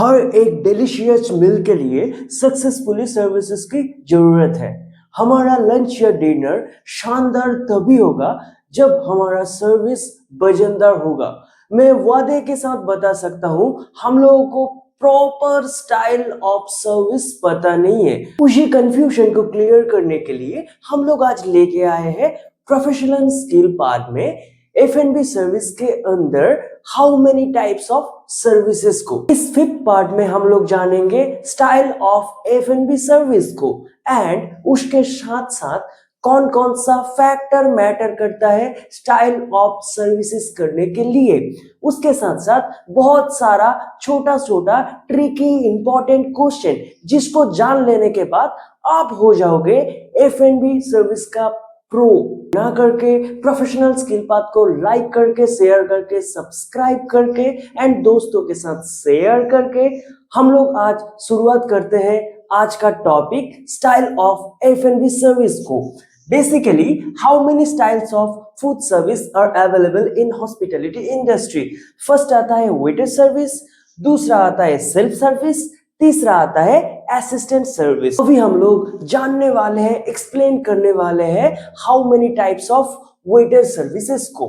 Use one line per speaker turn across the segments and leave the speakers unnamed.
हर एक डिलीशियस मील के लिए सक्सेसफुली सर्विसेज की जरूरत है। हमारा लंच या डिनर शानदार तभी होगा जब हमारा सर्विस वजनदार होगा। मैं वादे के साथ बता सकता हूँ, हम लोगों को प्रॉपर स्टाइल ऑफ सर्विस पता नहीं है। उसी कंफ्यूजन को क्लियर करने के लिए हम लोग आज लेके आए हैं प्रोफेशनल स्किल पार्ट में F&B सर्विस के अंदर how many types of services को। इस फिफ्थ पार्ट में हम लोग जानेंगे स्टाइल ऑफ F&B सर्विस को एंड उसके साथ साथ कौन कौन सा फैक्टर मैटर करता है स्टाइल ऑफ सर्विसेज करने के लिए। उसके साथ साथ बहुत सारा छोटा छोटा ट्रिकी इंपॉर्टेंट क्वेश्चन जिसको जान लेने के बाद आप हो जाओगे F&B सर्विस का प्रो। ना करके प्रोफेशनल स्किल पाथ को लाइक करके, शेयर करके, सब्सक्राइब करके एंड दोस्तों के साथ शेयर करके हम लोग आज शुरुआत करते हैं आज का topic style of F&B service को। Basically how many styles of food service are available in hospitality industry. First आता है वेटर सर्विस, दूसरा आता है सेल्फ सर्विस, तीसरा आता है असिस्टेंट सर्विस। अभी हम लोग जानने वाले हैं, एक्सप्लेन करने वाले हैं how many types of waiter services को।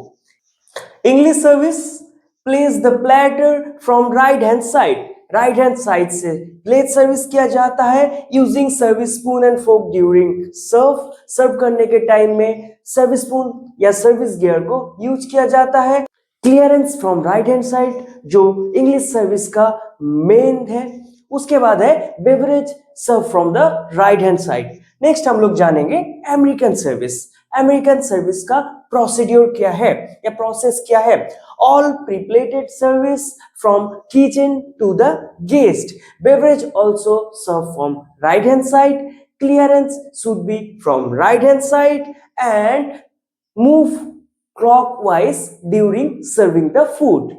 English service, place the platter from right hand side. Right hand side से प्लेट सर्विस किया जाता है using service spoon and fork during serve करने के टाइम में सर्विस स्पून या सर्विस गियर को यूज किया जाता है। Clearance from right hand side जो इंग्लिश सर्विस का मेन है। उसके बाद है beverage serve from the right hand side. Next हम लोग जानेंगे अमेरिकन सर्विस। अमेरिकन सर्विस का प्रोसीड्यूर क्या है या प्रोसेस क्या है। All preplated service from kitchen to the guest. Beverage also serve from right hand side. Clearance should be from right hand side and move clockwise during serving the food.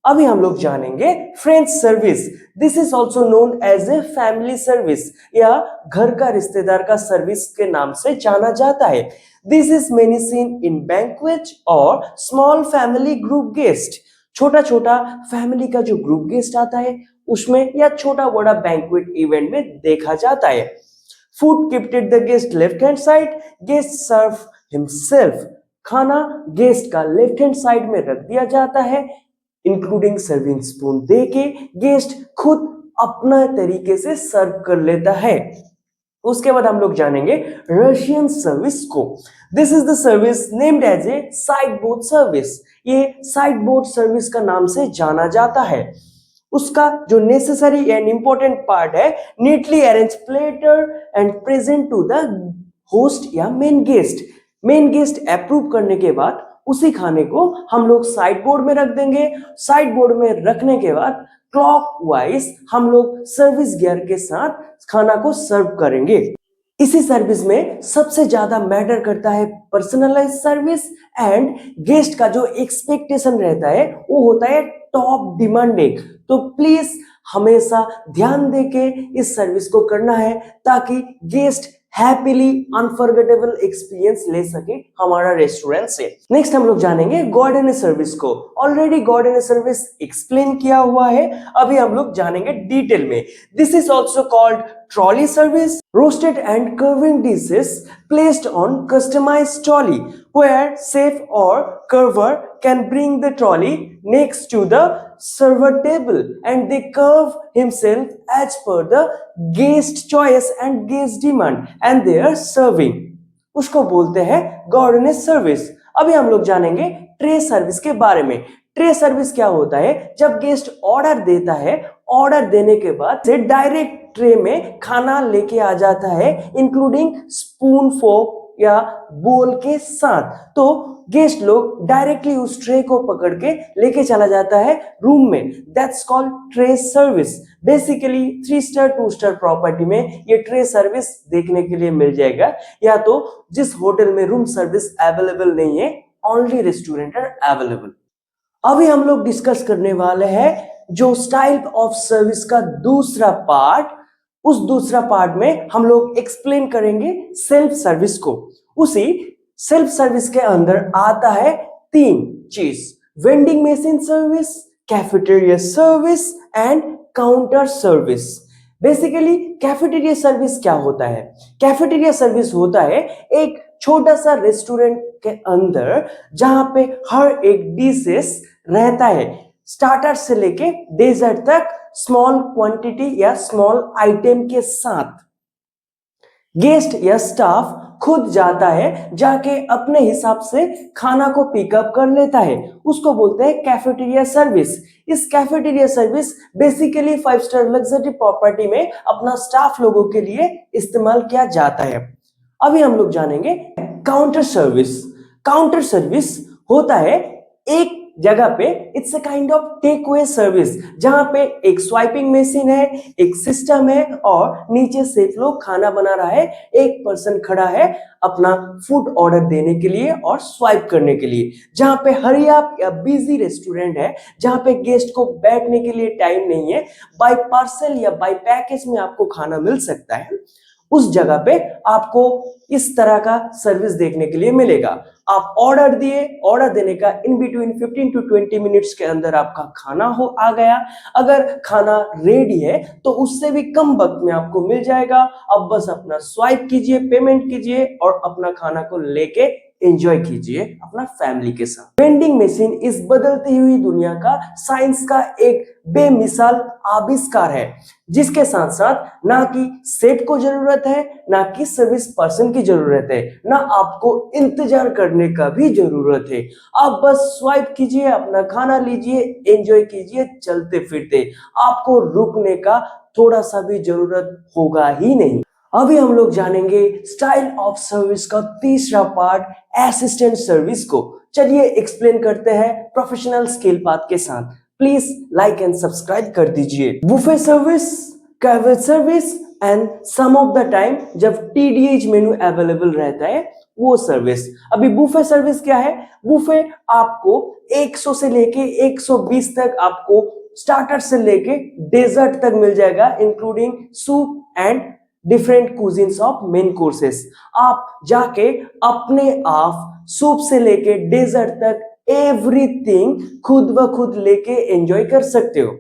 अभी हम लोग जानेंगे French service. This is also known as a family service या घर का रिश्तेदार का service के नाम से जाना जाता है। This is many seen in banquet और स्मॉल फैमिली ग्रुप गेस्ट। छोटा छोटा फैमिली का जो ग्रुप गेस्ट आता है उसमें या छोटा बड़ा बैंक्वेट इवेंट में देखा जाता है। Food kept at the guest left hand side. Guest serve himself. खाना गेस्ट का लेफ्ट हैंड साइड में रख दिया जाता है इंक्लूडिंग सर्विंग स्पून दे के गेस्ट खुद अपना तरीके से सर्व कर लेता है। उसके बाद हम लोग जानेंगे रशियन सर्विस को। This is the service named as a side board service. ये साइड बोर्ड सर्विस का नाम से जाना जाता है। उसका जो नेसेसरी एंड इंपॉर्टेंट पार्ट है neatly arrange platter and present to the host या मेन गेस्ट। मेन गेस्ट अप्रूव करने के बाद उसी खाने को हम लोग साइड बोर्ड में रख देंगे। साइड बोर्ड में रखने के बाद क्लॉकवाइज हम लोग सर्विस गियर के साथ खाना को सर्व करेंगे। इसी सर्विस में सबसे ज्यादा मैटर करता है पर्सनलाइज सर्विस एंड गेस्ट का जो एक्सपेक्टेशन रहता है वो होता है टॉप डिमांडिंग। तो प्लीज हमेशा ध्यान देके इस सर्विस को करना है ताकि गेस्ट हैप्पीली अनफॉरगेटेबल एक्सपीरियंस ले सके हमारा रेस्टोरेंट से। नेक्स्ट हम लोग जानेंगे गॉर्डन सर्विस को। ऑलरेडी गॉर्डन सर्विस एक्सप्लेन किया हुआ है, अभी हम लोग जानेंगे डिटेल में। This is also called trolley service. Roasted and curving dishes placed on customized trolley where chef or server can bring the trolley next to the server table and they curve himself as per the guest choice and guest demand and they are serving। उसको बोलते हैं Gordon service. अभी हम लोग जानेंगे tray service के बारे में। ट्रे सर्विस क्या होता है, जब गेस्ट ऑर्डर देता है, ऑर्डर देने के बाद से डायरेक्ट ट्रे में खाना लेके आ जाता है इंक्लूडिंग स्पून फोक या बोल के साथ। तो गेस्ट लोग डायरेक्टली उस ट्रे को पकड़ के लेके चला जाता है रूम में। That's called tray service. Basically 3 star 2 star property में ये ट्रे सर्विस देखने के लिए मिल जाएगा, या तो जिस होटल में रूम सर्विस अवेलेबल नहीं है ओनली रेस्टोरेंट आर अवेलेबल। अभी हम लोग डिस्कस करने वाले हैं जो स्टाइल ऑफ सर्विस का दूसरा पार्ट। उस दूसरा पार्ट में हम लोग एक्सप्लेन करेंगे सेल्फ सर्विस को। उसी सेल्फ सर्विस के अंदर आता है 3 चीज, vending machine service, cafeteria service and counter service. Basically cafeteria service क्या होता है? कैफेटेरिया सर्विस होता है एक छोटा सा रेस्टोरेंट के अंदर जहां पे हर एक डिशेस रहता है, स्टार्टर से लेके डेजर्ट तक, स्मॉल क्वांटिटी या स्मॉल आइटम के साथ। गेस्ट या स्टाफ खुद जाता है, जाके अपने हिसाब से खाना को पिकअप कर लेता है, उसको बोलते हैं कैफेटेरिया सर्विस। इस cafeteria service basically 5 star luxury property में अपना स्टाफ लोगों के लिए इस्तेमाल किया जाता है। अभी हम लोग जानेंगे काउंटर सर्विस। काउंटर सर्विस होता है एक जगह पे, it's a kind of take away service, जहां पे एक स्वाइपिंग मशीन है, एक सिस्टम है और नीचे सेफ लोग खाना बना रहा है, एक पर्सन खड़ा है अपना फूड ऑर्डर देने के लिए और स्वाइप करने के लिए। जहां पे हरी आप या बिजी रेस्टोरेंट है, जहां पे गेस्ट को बैठने के लिए टाइम नहीं है, बाय पार्सल या बाय पैकेज में आपको खाना मिल सकता है, उस जगह पे आपको इस तरह का सर्विस देखने के लिए मिलेगा। आप ऑर्डर दिए, ऑर्डर देने का इन बिटवीन 15 टू 20 मिनट्स के अंदर आपका खाना आ गया। अगर खाना रेडी है तो उससे भी कम वक्त में आपको मिल जाएगा। अब बस अपना स्वाइप कीजिए, पेमेंट कीजिए और अपना खाना को लेके एंजॉय कीजिए अपना फैमिली के साथ। वेंडिंग मशीन इस बदलती हुई दुनिया का साइंस का एक बेमिसाल आविष्कार है, जिसके साथ साथ ना कि सेट को जरूरत है, ना कि सर्विस पर्सन की जरूरत है, ना आपको इंतजार करने का भी जरूरत है। आप बस स्वाइप कीजिए, अपना खाना लीजिए, एंजॉय कीजिए चलते फिरते, आपको रुकने का थोड़ा सा भी जरूरत होगा ही नहीं। अभी हम लोग जानेंगे स्टाइल ऑफ सर्विस का तीसरा पार्ट, असिस्टेंट सर्विस को। चलिए एक्सप्लेन करते हैं प्रोफेशनल स्किल पाथ के साथ। प्लीज लाइक एंड सब्सक्राइब कर दीजिए। Buffet service, cafe service and some of the time जब TDH मेनू अवेलेबल रहता है वो सर्विस। अभी बुफे सर्विस क्या है? बुफे आपको 100 से लेके 120 तक आपको स्टार्टर से लेके डेजर्ट तक मिल जाएगा, including soup and different cuisines of main courses. आप जाके अपने आप सूप से लेके डेजर्ट तक एवरीथिंग खुद व खुद लेके एंजॉय कर सकते हो।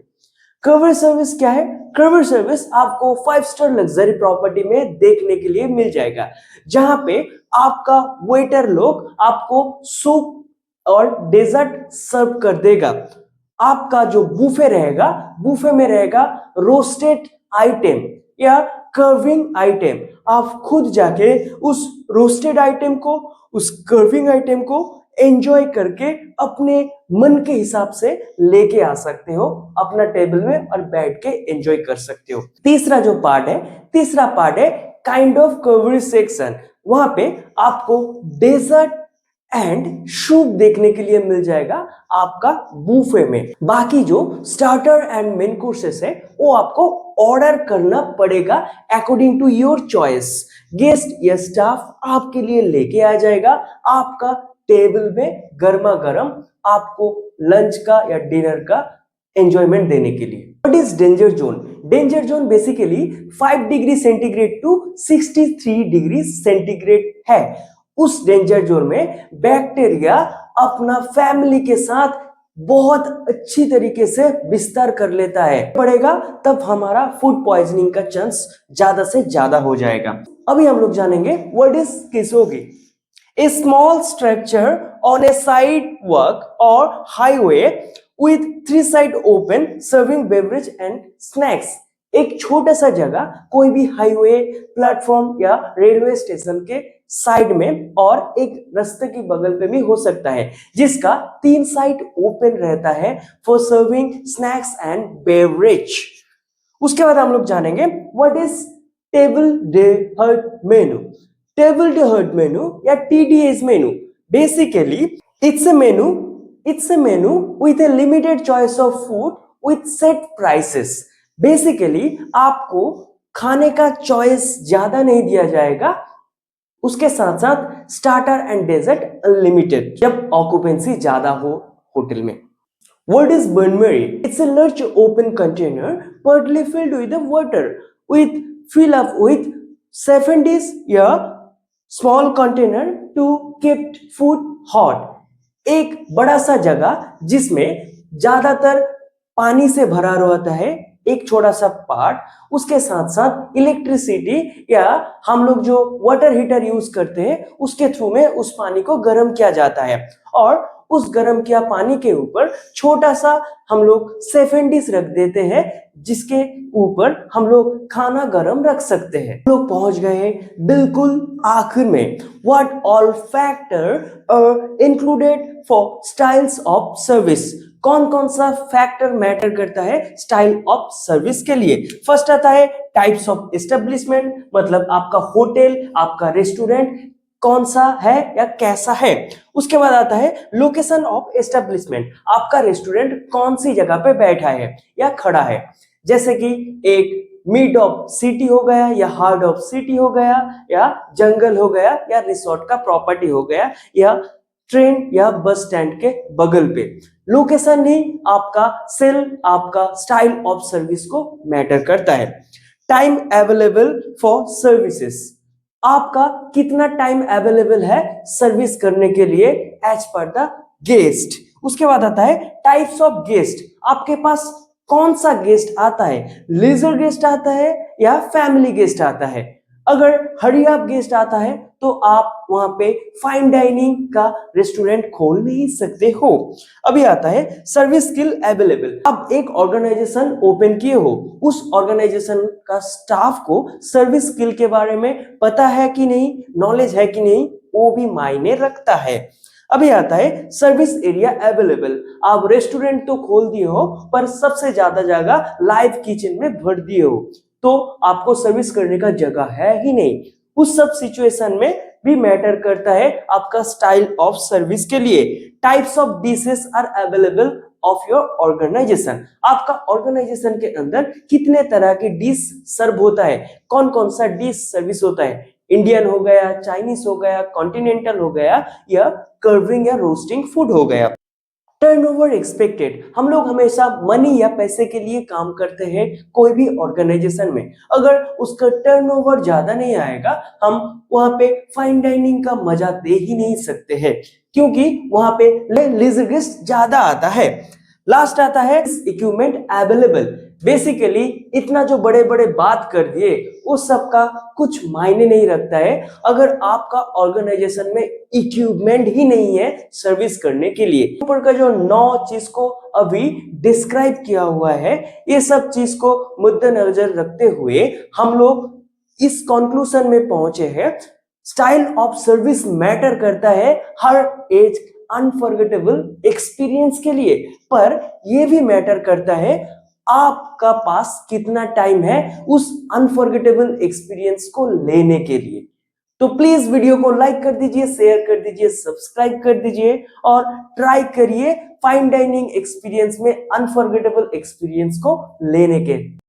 कवर सर्विस क्या है? कवर सर्विस आपको 5 स्टार लग्जरी प्रॉपर्टी में देखने के लिए मिल जाएगा, जहां पे आपका वेटर लोग आपको सूप और डेजर्ट सर्व कर देगा। आपका जो बुफे रहेगा, बुफे में रहेगा रोस्टेड आइटम या कर्विंग आइटम। आप खुद जाके उस रोस्टेड आइटम को, उस कर्विंग आइटम को एंजॉय करके अपने मन के हिसाब से लेके आ सकते हो अपना टेबल में और बैठ के एंजॉय कर सकते हो। तीसरा पार्ट है काइंड ऑफ कर्वरी सेक्शन। वहां पे आपको डेजर्ट एंड सूप देखने के लिए मिल जाएगा आपका बुफे में। बाकी जो स्टार्टर एंड मेन कोर्सेस है वो आपको ऑर्डर करना पड़ेगा according to your choice. Guest या स्टाफ आपके लिए लेके आ जाएगा आपका टेबल में गर्मा गर्म आपको लंच का या डिनर का एंजॉयमेंट देने के लिए। What is danger zone? Danger zone basically 5 degree centigrade to 63 degree centigrade है। उस डेंजर जोन में बैक्टीरिया अपना फैमिली के साथ बहुत अच्छी तरीके से विस्तार कर लेता है, पड़ेगा तब हमारा फूड पॉइजनिंग का चांस ज्यादा से ज्यादा हो जाएगा। अभी हम लोग जानेंगे व्हाट इज किसोगी। A small structure on a sidewalk or highway with 3 sides open serving beverage and snacks। एक छोटा सा जगह कोई भी हाईवे, प्लेटफॉर्म या रेलवे स्टेशन के साइड में और एक रास्ते की बगल पे भी हो सकता है, जिसका 3 साइड ओपन रहता है for serving snacks and beverage. उसके बाद हम लोग जानेंगे व्हाट इज टेबल डे हर्ट मेनू। टेबल डे हर्ट मेनू या TDH menu basically it's a menu with a limited choice of food with set prices। Basically आपको खाने का चॉइस ज्यादा नहीं दिया जाएगा, उसके साथ साथ स्टार्टर एंड डेजर्ट अनलिमिटेड जब ऑक्यूपेंसी ज्यादा हो होटल में। What is Bun Marie? It's a large open container partly filled with the water with fill up with 70s या small container to keep food hot. एक बड़ा सा जगह जिसमें ज्यादातर पानी से भरा रहता है एक छोटा सा पार्ट, उसके साथ साथ इलेक्ट्रिसिटी या हम लोग जो वाटर हीटर यूज करते हैं उसके थ्रू में उस पानी को गर्म किया जाता है और उस गर्म किया पानी के ऊपर छोटा सा हम लोग सेफन डिश रख देते हैं जिसके ऊपर हम लोग खाना गर्म रख सकते हैं। हम लोग पहुंच गए हैं बिल्कुल आखिर में। What all factor are included for styles of service? कौन कौन सा फैक्टर मैटर करता है स्टाइल ऑफ सर्विस के लिए? फर्स्ट आता है टाइप्स ऑफ एस्टेब्लिशमेंट, मतलब आपका होटल, आपका रेस्टोरेंट कौन सा है या कैसा है। उसके बाद आता है लोकेशन ऑफ एस्टेब्लिशमेंट, आपका रेस्टोरेंट कौन सी जगह पे बैठा है या खड़ा है, जैसे कि एक मिड ऑफ सिटी हो गया या हार्ट ऑफ सिटी हो गया या जंगल हो गया या रिसोर्ट का प्रॉपर्टी हो गया या ट्रेन या बस स्टैंड के बगल पे। लोकेशन ही आपका सेल, आपका स्टाइल ऑफ सर्विस को मैटर करता है। टाइम अवेलेबल फॉर सर्विसेज, आपका कितना टाइम अवेलेबल है सर्विस करने के लिए एज पर द गेस्ट। उसके बाद आता है टाइप्स ऑफ गेस्ट, आपके पास कौन सा गेस्ट आता है, लीजर गेस्ट आता है या फैमिली गेस्ट आता है। अगर हरी अप गेस्ट आता है तो आप वहां पे फाइन डाइनिंग का रेस्टोरेंट खोल नहीं सकते हो। अभी आता है सर्विस स्किल अवेलेबल, अब एक ऑर्गेनाइजेशन ओपन किए हो, उस ऑर्गेनाइजेशन का स्टाफ को सर्विस स्किल के बारे में पता है कि नहीं, नॉलेज है कि नहीं, वो भी मायने रखता है। अभी आता है सर्विस एरिया अवेलेबल, आप रेस्टोरेंट तो खोल दिए हो पर सबसे ज्यादा जगह लाइव किचन में भर दिए हो तो आपको सर्विस करने का जगह है ही नहीं। उस सब सिचुएशन में भी मैटर करता है आपका स्टाइल ऑफ सर्विस के लिए। Types of dishes are available of your organisation, आपका ऑर्गेनाइजेशन के अंदर कितने तरह की डिश सर्व होता है, कौन कौन सा डिश सर्विस होता है, इंडियन हो गया, चाइनीज हो गया, कॉन्टिनेंटल हो गया या कर्विंग या रोस्टिंग फूड हो गया। टर्नओवर एक्सपेक्टेड, हम लोग हमेशा मनी या पैसे के लिए काम करते हैं कोई भी ऑर्गेनाइजेशन में, अगर उसका टर्नओवर ज्यादा नहीं आएगा हम वहां पे फाइन डाइनिंग का मजा दे ही नहीं सकते हैं क्योंकि वहां पे लीजर गेस्ट ज्यादा आता है। लास्ट आता है इक्विपमेंट अवेलेबल, बेसिकली इतना जो बड़े बड़े बात कर दिए वो सब का कुछ मायने नहीं रखता है अगर आपका ऑर्गेनाइजेशन में इक्विपमेंट ही नहीं है सर्विस करने के लिए। ऊपर का जो 9 चीज को अभी डिस्क्राइब किया हुआ है ये सब चीज को मद्देनजर रखते हुए हम लोग इस कंक्लूजन में पहुंचे हैं स्टाइल ऑफ सर्विस मैटर करता है हर एज अनफॉरगेटेबल एक्सपीरियंस के लिए, पर यह भी मैटर करता है आपका पास कितना टाइम है उस अनफॉरगेटेबल एक्सपीरियंस को लेने के लिए। तो प्लीज वीडियो को लाइक कर दीजिए, शेयर कर दीजिए, सब्सक्राइब कर दीजिए और ट्राई करिए फाइन डाइनिंग एक्सपीरियंस में अनफॉरगेटेबल एक्सपीरियंस को लेने के।